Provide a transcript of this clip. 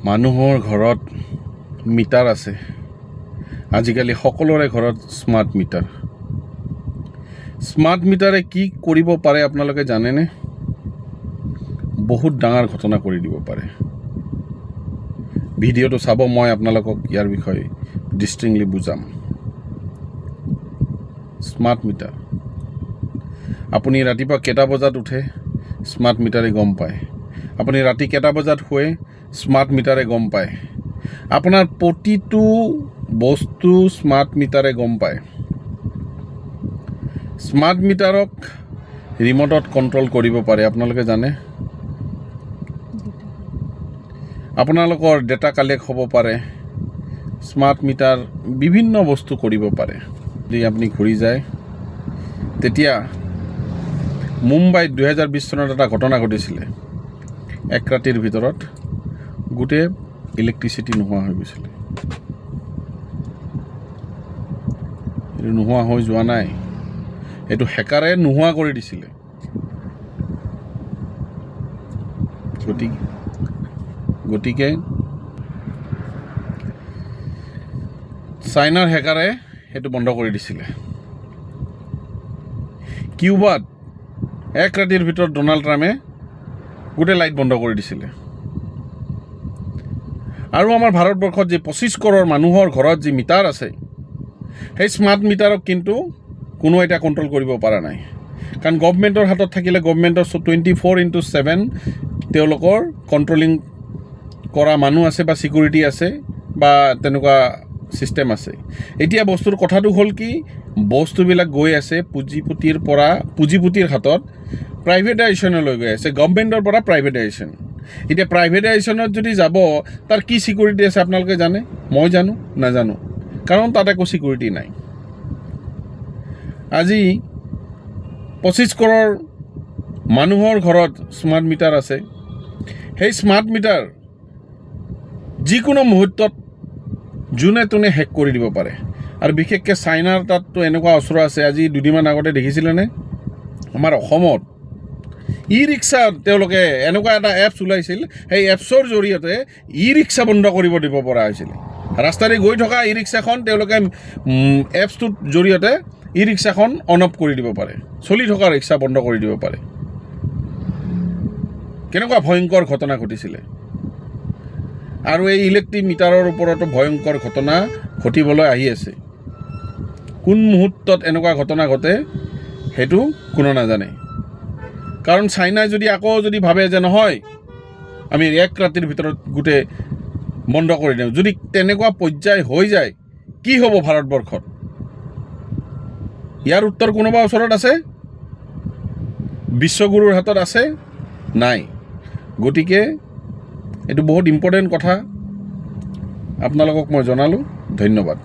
মানুহৰ ঘৰত মিটাৰ আছে। আজিকালি সকলোৰে ঘৰত স্মাৰ্ট মিটাৰ। স্মাৰ্ট মিটাৰে কি কৰিব পাৰে আপোনালোকে জানেনে? বহুত ডাঙৰ ঘটনা কৰি দিব পাৰে। ভিডিঅ'টো চাব, মই আপোনালোকক ইয়াৰ বিষয়ে ডিষ্টিংলি বুজাম। স্মাৰ্ট মিটাৰ, আপুনি ৰাতিপুৱা কেইটা বজাত উঠে স্মাৰ্ট মিটাৰে গম পায়। আপুনি ৰাতি কেইটা বজাত শুৱে স্মাৰ্ট মিটাৰে গম পায়। আপোনাৰ প্ৰতিটো বস্তু স্মাৰ্ট মিটাৰে গম পায়। স্মাৰ্ট মিটাৰক ৰিম'টত কণ্ট্ৰল কৰিব পাৰে, আপোনালোকে জানে? আপোনালোকৰ ডেটা কালেক্ট হ'ব পাৰে। স্মাৰ্ট মিটাৰ বিভিন্ন বস্তু কৰিব পাৰে। যদি আপুনি ঘূৰি যায়, তেতিয়া মুম্বাইত 2020 চনত এটা ঘটনা ঘটিছিলে। এক ৰাতিৰ ভিতৰত গোটেই ইলেক্ট্ৰিচিটি নোহোৱা হৈ গৈছিলে। এইটো নোহোৱা হৈ যোৱা নাই, এইটো হেকাৰে নোহোৱা কৰি দিছিলে। গতিকে চাইনাৰ হেকাৰে সেইটো বন্ধ কৰি দিছিলে। কিউবাত এক ৰাতিৰ ভিতৰত ডোনাল্ড ট্ৰাম্পে গোটেই লাইট বন্ধ কৰি দিছিলে। আৰু আমাৰ ভাৰতবৰ্ষত যি 25 কৰোৰ মানুহৰ ঘৰত যি মিটাৰ আছে, সেই স্মাৰ্ট মিটাৰক কিন্তু কোনো এতিয়া কণ্ট্ৰল কৰিব পৰা নাই। কাৰণ গভমেণ্টৰ হাতত থাকিলে গভমেণ্টৰ 24/7 তেওঁলোকৰ কণ্ট্ৰলিং কৰা মানুহ আছে বা ছিকিউৰিটি আছে বা তেনেকুৱা ছিষ্টেম আছে। এতিয়া বস্তুৰ কথাটো হ'ল কি, বস্তুবিলাক গৈ আছে পুঁজিপতিৰ হাতত প্ৰাইভেটাইজেশ্যনলৈ গৈ আছে, গভমেণ্টৰ পৰা প্ৰাইভেটাইজেশ্যন। এতিয়া প্ৰাইভেটাইজেশ্যনত যদি যাব, তাৰ কি ছিকিউৰিটি আছে আপোনালোকে জানে? মই জানো? নাজানো, কাৰণ তাত একো ছিকিউৰিটি নাই। আজি 25 কৰোৰ মানুহৰ ঘৰত স্মাৰ্ট মিটাৰ আছে। সেই স্মাৰ্ট মিটাৰ যিকোনো মুহূৰ্তত যোনে তোনে হেক কৰি দিব পাৰে। আৰু বিশেষকৈ চাইনাৰ তাততো এনেকুৱা অস্ত্ৰ আছে। আজি দুদিনমান আগতে দেখিছিলেনে আমাৰ অসমত ই ৰিক্সা, তেওঁলোকে এনেকুৱা এটা এপছ ওলাইছিল, সেই এপছৰ জৰিয়তে ই ৰিক্সা বন্ধ কৰিব দিব পৰা হৈছিলে। ৰাস্তাৰে গৈ থকা ই ৰিক্সাখন তেওঁলোকে এপছটোৰ জৰিয়তে ই ৰিক্সাখন অন অফ কৰি দিব পাৰে, চলি থকা ৰিক্সা বন্ধ কৰি দিব পাৰে। কেনেকুৱা ভয়ংকৰ ঘটনা ঘটিছিলে। আৰু এই ইলেক্ট্ৰিক মিটাৰৰ ওপৰতো ভয়ংকৰ ঘটনা ঘটিবলৈ আহি আছে। কোন মুহূৰ্তত এনেকুৱা ঘটনা ঘটে সেইটো কোনো নাজানে। কাৰণ চাইনাই আকৌ যদি ভাবে যে নহয় আমি এক ৰাতিৰ ভিতৰত গোটেই বন্ধ কৰি দিওঁ, যদি তেনেকুৱা পৰ্যায় হৈ যায়, কি হ'ব ভাৰতবৰ্ষত? ইয়াৰ উত্তৰ কোনোবা ওচৰত আছে? বিশ্বগুৰুৰ হাতত আছে? নাই। গতিকে এইটো বহুত ইম্পৰ্টেণ্ট কথা, আপোনালোকক মই জনালোঁ। ধন্যবাদ।